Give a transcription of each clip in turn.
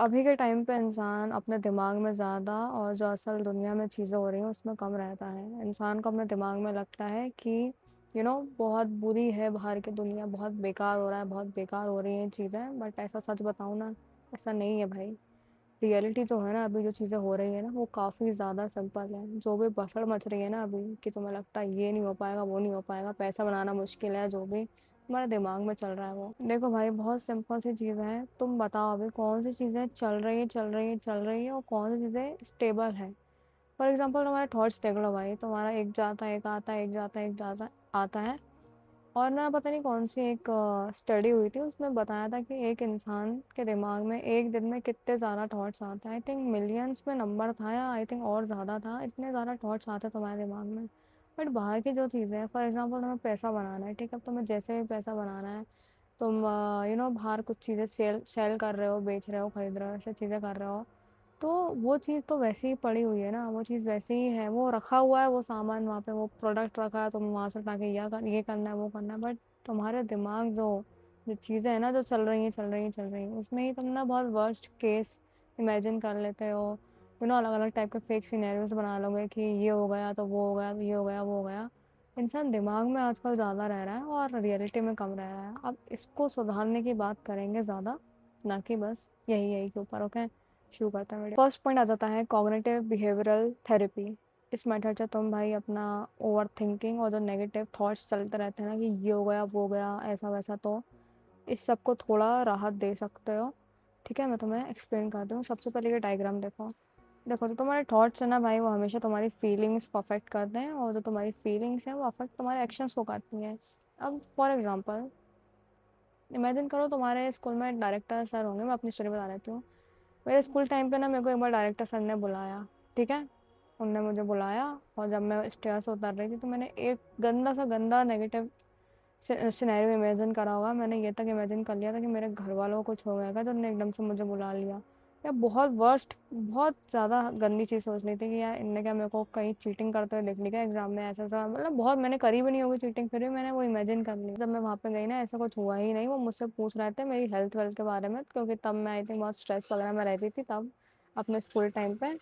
अभी के टाइम पे इंसान अपने दिमाग में ज़्यादा और जो असल दुनिया में चीज़ें हो रही हैं उसमें कम रहता है। इंसान को अपने दिमाग में लगता है कि बहुत बुरी है बाहर की दुनिया, बहुत बेकार हो रहा है, बहुत बेकार हो रही हैं चीज़ें। बट ऐसा सच बताऊँ ना, ऐसा नहीं है भाई। रियलिटी जो है ना, अभी जो चीज़ें हो रही है ना, वो काफ़ी ज़्यादा सिंपल है। जो भी भसड़ मच रही है ना अभी, कि तुम्हें लगता है ये नहीं हो पाएगा, वो नहीं हो पाएगा, पैसा बनाना मुश्किल है, जो भी तुम्हारे दिमाग में चल रहा है वो देखो भाई, बहुत सिंपल सी चीज़ें हैं। तुम बताओ अभी कौन सी चीज़ें चल रही है, चल रही है, चल रही है, और कौन सी चीज़ें स्टेबल है। फॉर एग्जाम्पल तुम्हारे थॉट्स देख लो भाई, तुम्हारा एक जाता है, एक आता है, एक जाता है, एक जाता आता है। और ना पता नहीं कौन सी एक स्टडी हुई थी, उसमें बताया था कि एक इंसान के दिमाग में एक दिन में कितने ज़्यादा थॉट्स आते हैं। आई थिंक मिलियंस में नंबर था, या आई थिंक और ज़्यादा था, इतने ज़्यादा थॉट्स आते हैं तुम्हारे दिमाग में। बट बाहर की जो चीज़ें हैं, फॉर एग्जांपल तुम्हें पैसा बनाना है, ठीक है, अब तुम्हें जैसे भी पैसा बनाना है, तुम बाहर कुछ चीज़ें सेल सेल कर रहे हो, बेच रहे हो, खरीद रहे हो, ऐसे चीज़ें कर रहे हो। तो वो चीज़ तो वैसे ही पड़ी हुई है ना, वो चीज़ वैसे ही है, वो रखा हुआ है, वो सामान वहाँ पे, वो प्रोडक्ट रखा है, तुम वहाँ से उठा के ये करना है, वो करना है। बट तुम्हारे दिमाग जो जो चीज़ें हैं ना, जो चल रही हैं, चल रही हैं, चल रही हैं, उसमें ही तुम ना बहुत वर्स्ट केस इमेजिन कर लेते हो। अलग अलग टाइप के फेक सिनेरियोज बना लोगे कि ये हो गया तो वो हो गया, तो ये हो गया वो हो गया। इंसान दिमाग में आजकल ज़्यादा रह रहा है और रियलिटी में कम रह रहा है। अब इसको सुधारने की बात करेंगे ज़्यादा, ना कि बस यही यही के ऊपर। ओके, शुरू करते हैं वीडियो। फर्स्ट पॉइंट आ जाता है कॉग्निटिव बिहेवियरल थेरेपी। इस मेथड से तुम भाई अपना ओवर थिंकिंग और जो नेगेटिव थॉट्स चलते रहते हैं ना, कि ये हो गया वो हो गया ऐसा वैसा, तो इस सब को थोड़ा राहत दे सकते हो। ठीक है, मैं तुम्हें एक्सप्लेन करती हूँ। सबसे पहले ये डायग्राम देखो। देखो, तो तुम्हारे थॉट्स है ना भाई, वो हमेशा तुम्हारी फीलिंग्स को अफेक्ट करते हैं, और जो तुम्हारी फीलिंग्स हैं वो अफेक्ट तुम्हारे एक्शंस को करती हैं। अब फॉर एग्जांपल इमेजिन करो, तुम्हारे स्कूल में डायरेक्टर सर होंगे। मैं अपनी स्टोरी बता देती हूँ। मेरे स्कूल टाइम पे ना, मेरे को एक बार डायरेक्टर सर ने बुलाया। ठीक है, उनने मुझे बुलाया, और जब मैं स्टेयर से उतर रही थी तो मैंने एक गंदा सा गंदा नेगेटिव सिनेरियो इमेजिन करा होगा। मैंने ये तक इमेजिन कर लिया था कि मेरे घर वालों को कुछ हो गया, जब ने एकदम से मुझे बुला लिया। या बहुत वर्स्ट, बहुत ज़्यादा गंदी चीज़ सोच ली थी कि यार इनने क्या मेरे को कहीं चीटिंग करते हुए देख लिया एग्जाम में, ऐसा ऐसा। मतलब बहुत, मैंने करी भी नहीं होगी चीटिंग, फिर भी मैंने वो इमेजिन कर ली। जब मैं वहाँ पे गई ना, ऐसा कुछ हुआ ही नहीं। वो मुझसे पूछ रहे थे मेरी हेल्थ वेल्थ के बारे में, क्योंकि तब मैं आई थिंक बहुत स्ट्रेस वगैरह में रहती थी तब, अपने स्कूल टाइम पे।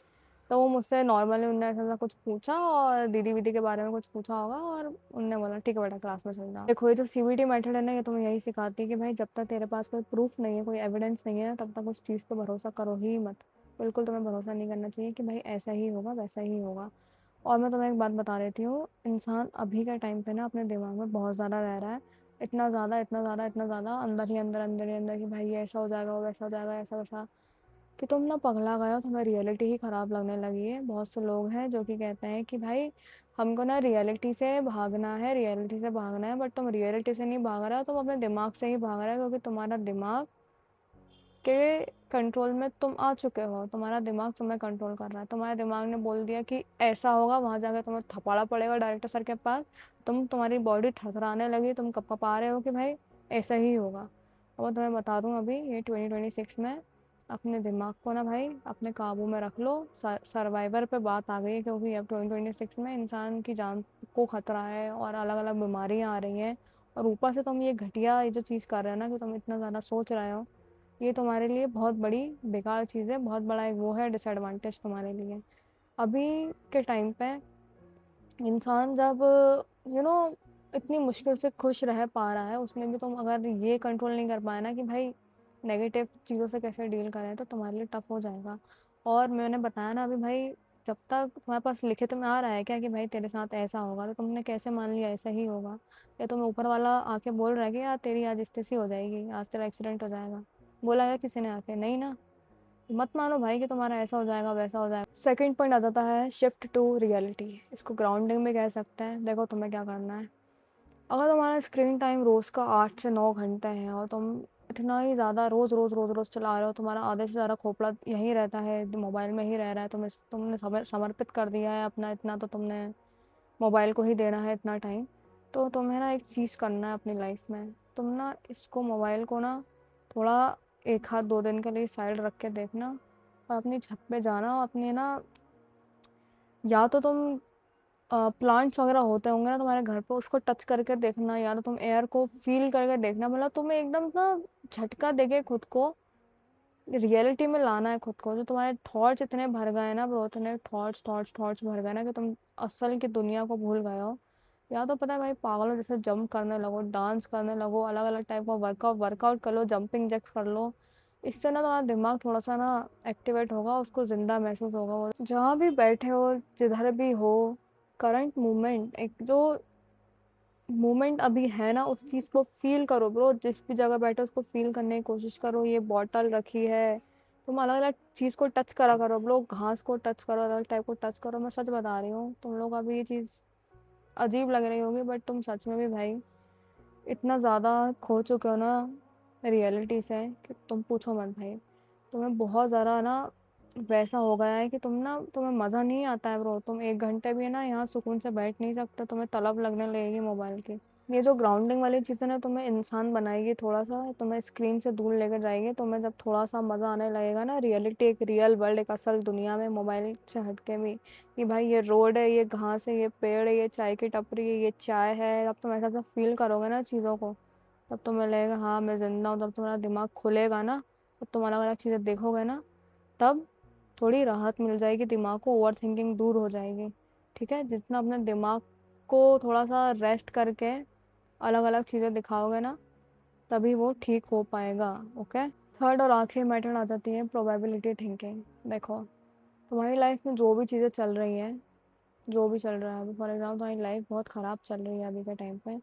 तो वो मुझसे नॉर्मली उनने ऐसा ऐसा कुछ पूछा, और दीदी वीदी के बारे में कुछ पूछा होगा, और उनने बोला ठीक है बेटा क्लास में चल जाओ। देखो, ये जो सीबीटी मेथड है ना, ये तुम्हें यही सिखाती है कि भाई जब तक तेरे पास कोई प्रूफ नहीं है, कोई एविडेंस नहीं है ना, तब तक उस चीज़ पे भरोसा करो ही मत। बिल्कुल तुम्हें भरोसा नहीं करना चाहिए कि भाई ऐसा ही होगा, वैसा ही होगा। और मैं तुम्हें एक बात बता देती हूँ, इंसान अभी के टाइम पे ना अपने दिमाग में बहुत ज़्यादा रह रहा है। इतना ज़्यादा, इतना ज़्यादा, इतना ज़्यादा, अंदर ही अंदर, अंदर ही अंदर, कि भाई ये ऐसा हो जाएगा, वो वैसा हो जाएगा, ऐसा वैसा, कि तुम ना पगला गए हो, तुम्हें रियलिटी ही ख़राब लगने लगी है। बहुत से लोग हैं जो कि कहते हैं कि भाई हमको ना रियलिटी से भागना है, रियलिटी से भागना है। बट तुम रियलिटी से नहीं भाग रहे हो, तुम अपने दिमाग से ही भाग रहे हो, क्योंकि तुम्हारा दिमाग के कंट्रोल में तुम आ चुके हो। तुम्हारा दिमाग तुम्हें कंट्रोल कर रहा है। तुम्हारे दिमाग ने बोल दिया कि ऐसा होगा, वहाँ जाकर तुम्हें थपाड़ा पड़ेगा डायरेक्टर सर के पास। तुम्हारी बॉडी थरथराने लगी, तुम कपा रहे हो कि भाई ऐसा ही होगा। और मैं तुम्हें बता दूं, अभी ये 2026 में अपने दिमाग को ना भाई अपने काबू में रख लो। सर्वाइवर पे बात आ गई है, क्योंकि अब 2026 में इंसान की जान को खतरा है, और अलग अलग बीमारियाँ आ रही हैं। और ऊपर से तुम ये घटिया ये जो चीज़ कर रहे हो ना, कि तुम इतना ज़्यादा सोच रहे हो, ये तुम्हारे लिए बहुत बड़ी बेकार चीज़ है। बहुत बड़ा एक वो है डिसएडवांटेज तुम्हारे लिए। अभी के टाइम पे इंसान जब यू नो इतनी मुश्किल से खुश रह पा रहा है, उसमें भी तुम अगर ये कंट्रोल नहीं कर पाए ना कि भाई नेगेटिव चीज़ों से कैसे डील करें, तो तुम्हारे लिए टफ हो जाएगा। और मैंने बताया ना अभी भाई, जब तक तुम्हारे पास लिखित में आ रहा है क्या कि भाई तेरे साथ ऐसा होगा, तो तुमने कैसे मान लिया ऐसा ही होगा। या तुम्हें ऊपर वाला आके बोल रहा है कि यार तेरी आज स्थिति हो जाएगी, आज तेरा एक्सीडेंट हो जाएगा, बोला है किसी ने आके? नहीं ना। मत मानो भाई कि तुम्हारा ऐसा हो जाएगा, वैसा हो जाएगा। सेकंड पॉइंट आ जाता है शिफ्ट टू रियलिटी। इसको ग्राउंडिंग में कह सकते हैं। देखो, तुम्हें क्या करना है। अगर तुम्हारा स्क्रीन टाइम रोज़ का 8 से 9 घंटे है, और तुम इतना ही ज़्यादा रोज़ रोज़ रोज़ रोज़ चला रहे हो, तुम्हारा आधे से ज़्यादा खोपड़ा यहीं रहता है, मोबाइल में ही रह रहा है, तुमने समर्पित कर दिया है अपना इतना, तो तुमने मोबाइल को ही देना है इतना टाइम। तो तुम्हें ना एक चीज़ करना है अपनी लाइफ में। तुम ना इसको, मोबाइल को ना, थोड़ा 1 आध 2 दिन के लिए साइड रख के देखना, और अपनी छत पे जाना, और अपनी ना, या तो तुम प्लांट्स वगैरह होते होंगे ना तुम्हारे घर पे, उसको टच करके देखना, या तो तुम एयर को फील करके देखना। मतलब तुम्हें एकदम ना झटका देके खुद को रियलिटी में लाना है खुद को। जो तुम्हारे थॉट्स इतने भर गए हैं ना ब्रो, इतने थॉट्स थॉट्स थॉट्स भर गए ना कि तुम असल की दुनिया को भूल गए हो। या तो पता है भाई, पागलों जैसे जंप करने लगो, डांस करने लगो, अलग अलग टाइप का वर्कआउट वर्कआउट कर लो, जंपिंग जैक्स कर लो। इससे ना तुम्हारा दिमाग थोड़ा सा ना एक्टिवेट होगा, उसको जिंदा महसूस होगा। वो जहाँ भी बैठे हो, जिधर भी हो, करंट मोमेंट, एक जो मोमेंट अभी है ना, उस चीज़ को फील करो ब्रो। जिस भी जगह बैठे उसको फील करने की कोशिश करो। ये बॉटल रखी है, तुम अलग अलग चीज़ को टच करा करो ब्रो। घास को टच करो, अलग टाइप को टच करो। मैं सच बता रही हूँ, तुम लोग अभी ये चीज़ अजीब लग रही होगी, बट तुम सच में भी भाई इतना ज़्यादा खो चुके हो ना रियलिटी से कि तुम पूछो मत भाई। तुम्हें बहुत ज़्यादा ना वैसा हो गया है कि तुम्हें मज़ा नहीं आता है ब्रो। तुम 1 घंटे भी ना यहाँ सुकून से बैठ नहीं सकते, तुम्हें तलब लगने लगेगी मोबाइल की। ये जो ग्राउंडिंग वाली चीज़ें ना तुम्हें इंसान बनाएगी, थोड़ा सा तुम्हें स्क्रीन से दूर लेकर जाएगी। तुम्हें जब थोड़ा सा मज़ा आने लगेगा ना रियलिटी, एक रियल वर्ल्ड, एक असल दुनिया में, मोबाइल से हटके भी, कि भाई ये रोड है, ये घास है, ये पेड़ है, ये चाय की टपरी है, ये चाय है। अब तुम ऐसा ऐसा फील करोगे ना चीज़ों को, तब तुम्हें लगेगा हाँ मैं जिंदा हूँ। तब तुम्हारा दिमाग खुलेगा ना, तब तुम अलग अलग चीज़ें देखोगे ना, तब थोड़ी राहत मिल जाएगी दिमाग को, ओवर थिंकिंग दूर हो जाएगी। ठीक है, जितना अपने दिमाग को थोड़ा सा रेस्ट करके अलग अलग चीज़ें दिखाओगे ना, तभी वो ठीक हो पाएगा। ओके। थर्ड और आखिरी मैटर आ जाती है प्रोबेबिलिटी थिंकिंग। देखो, तुम्हारी लाइफ में जो भी चीज़ें चल रही हैं, जो भी चल रहा है, अभी फॉर एग्जाम्पल तुम्हारी लाइफ बहुत ख़राब चल रही है अभी के टाइम पे,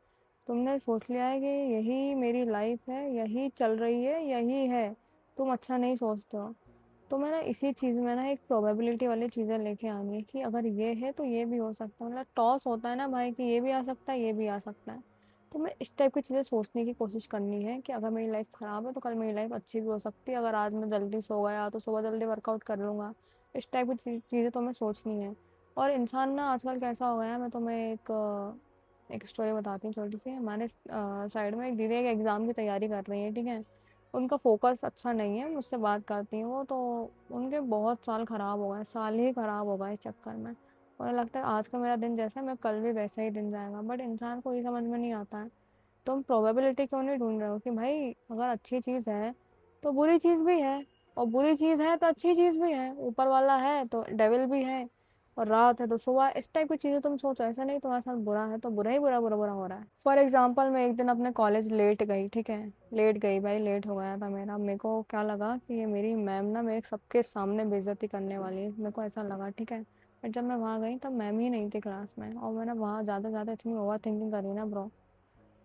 तुमने सोच लिया है कि यही मेरी लाइफ है, यही चल रही है, यही है। तुम अच्छा नहीं सोचते हो। तो मैं ना इसी चीज़ में ना एक प्रोबेबिलिटी वाली चीज़ें लेके आनी है कि अगर ये है तो ये भी हो सकता है। मतलब टॉस होता है ना भाई, कि ये भी आ सकता है, ये भी आ सकता है। तो मैं इस टाइप की चीज़ें सोचने की कोशिश करनी है कि अगर मेरी लाइफ ख़राब है तो कल मेरी लाइफ अच्छी भी हो सकती है। अगर आज मैं जल्दी सो गया तो सुबह जल्दी वर्कआउट कर लूँगा। इस टाइप की चीज़ें तो मैं सोचनी है। और इंसान ना आजकल कैसा हो गया है, मैं तुम्हें एक स्टोरी बताती हूँ छोटी सी। हमारे साइड में एक दीदी एक एग्ज़ाम की तैयारी कर रही है, ठीक है। उनका फोकस अच्छा नहीं है, मुझसे बात करती हैं वो तो। उनके बहुत साल ख़राब हो गए, साल ही ख़राब हो गए इस चक्कर में। उन्हें लगता है आज का मेरा दिन जैसा है, मैं कल भी वैसा ही दिन जाएगा। बट इंसान को ये समझ में नहीं आता है, तुम प्रोबेबिलिटी क्यों नहीं ढूंढ रहे हो कि भाई अगर अच्छी चीज़ है तो बुरी चीज़ भी है, और बुरी चीज़ है तो अच्छी चीज़ भी है। ऊपर वाला है तो डेविल भी है, और रात है तो सुबह। इस टाइप की चीज़ें तुम सोचो। ऐसा नहीं तुम्हारे साथ बुरा है तो बुरा ही बुरा बुरा बुरा हो रहा है। फॉर एग्जाम्पल, मैं एक दिन अपने कॉलेज लेट गई, ठीक है। लेट गई भाई, लेट हो गया था मेरा। मेरे को क्या लगा कि ये मेरी मैम ना मेरे सबके सामने बेइज्जती करने वाली है, मेरे को ऐसा लगा, ठीक है। बट जब मैं वहाँ गई तब मैम ही नहीं थी क्लास में, और मैंने वहाँ ज़्यादा ज़्यादा इतनी ओवर थिंकिंग करी ना ब्रो।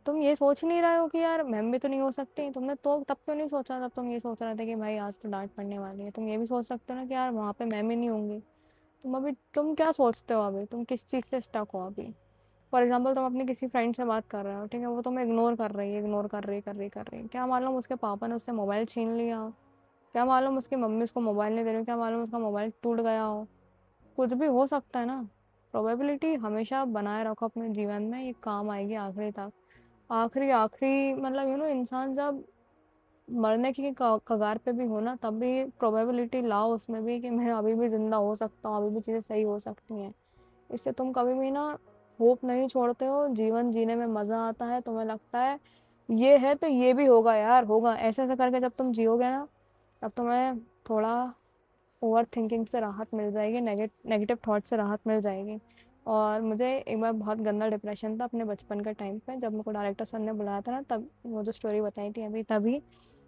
तुम ये सोच नहीं रहे हो कि यार मैम भी तो नहीं हो सकती? तुमने तो तब क्यों नहीं सोचा जब तुम ये सोच रहे थे कि भाई आज तो डांट पड़ने वाली है? तुम ये भी सोच सकते हो ना कि यार वहाँ पे मैम ही नहीं होंगी। तुम क्या सोचते हो अभी? तुम किस चीज़ से स्टक हो अभी? फॉर एग्जाम्पल, तुम अपनी किसी फ्रेंड से बात कर रहे हो, ठीक है। वो तुम्हें इग्नोर कर रही है, इग्नोर कर रही है। क्या मालूम उसके पापा ने उससे मोबाइल छीन लिया हो। क्या मालूम उसकी मम्मी उसको मोबाइल नहीं दे रही हो। क्या मालूम उसका मोबाइल टूट गया हो। कुछ भी हो सकता है ना। प्रोबेबिलिटी हमेशा बनाए रखो अपने जीवन में, ये काम आएगी आखिरी तक। आखिरी आखिरी मतलब इंसान जब मरने की कगार पे भी हो ना, तब भी प्रोबेबिलिटी लाओ उसमें भी कि मैं अभी भी जिंदा हो सकता हूँ, अभी भी चीज़ें सही हो सकती हैं। इससे तुम कभी भी ना होप नहीं छोड़ते हो। जीवन जीने में मज़ा आता है, तुम्हें लगता है ये है तो ये भी होगा यार, होगा। ऐसे ऐसे करके जब तुम जियोगे ना, तब तुम्हें थोड़ा ओवर थिंकिंग से राहत मिल जाएगी, नेगेटिव थॉट से राहत मिल जाएगी। और मुझे एक बार बहुत गंदा डिप्रेशन था अपने बचपन के टाइम पे, जब मेरे को डायरेक्टर सर ने बुलाया था ना, तब वो जो स्टोरी बताई थी अभी, तभी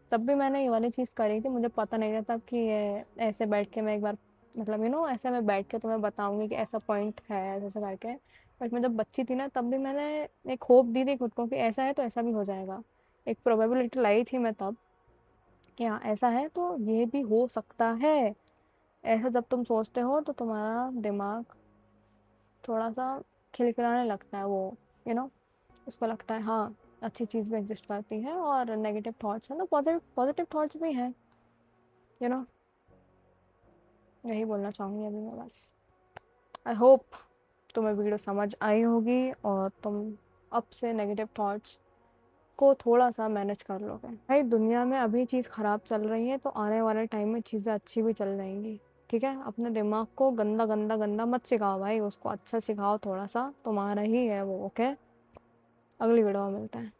तब भी मैंने ये वाली चीज़ करी थी। मुझे पता नहीं था तब कि ये ऐसे बैठ के मैं एक बार, मतलब ऐसे मैं बैठ के तुम्हें बताऊंगी कि ऐसा पॉइंट है, ऐसा ऐसा करके। बट मैं जब बच्ची थी ना, तब भी मैंने एक होप दी थी खुद को कि ऐसा है तो ऐसा भी हो जाएगा। एक प्रोबेबिलिटी लाई थी मैं तब कि हाँ ऐसा है तो ये भी हो सकता है। ऐसा जब तुम सोचते हो तो तुम्हारा दिमाग थोड़ा सा खिलखिलाने लगता है, वो यू नो उसको लगता है हाँ अच्छी चीज़ भी एग्जिस्ट करती है, और नेगेटिव थॉट्स है ना, पॉजिटिव पॉजिटिव थॉट्स भी हैं। यू नो यही बोलना चाहूँगी अभी मैं बस। आई होप तुम्हें वीडियो समझ आई होगी, और तुम अब से नेगेटिव थॉट्स को थोड़ा सा मैनेज कर लोगे। भाई दुनिया में अभी चीज़ ख़राब चल रही है, तो आने वाले टाइम में चीज़ें अच्छी भी चल जाएंगी। ठीक है, अपने दिमाग को गंदा गंदा गंदा मत सिखाओ भाई, उसको अच्छा सिखाओ थोड़ा सा, तुम्हारा ही है वो। ओके, अगली वीडियो में मिलते हैं।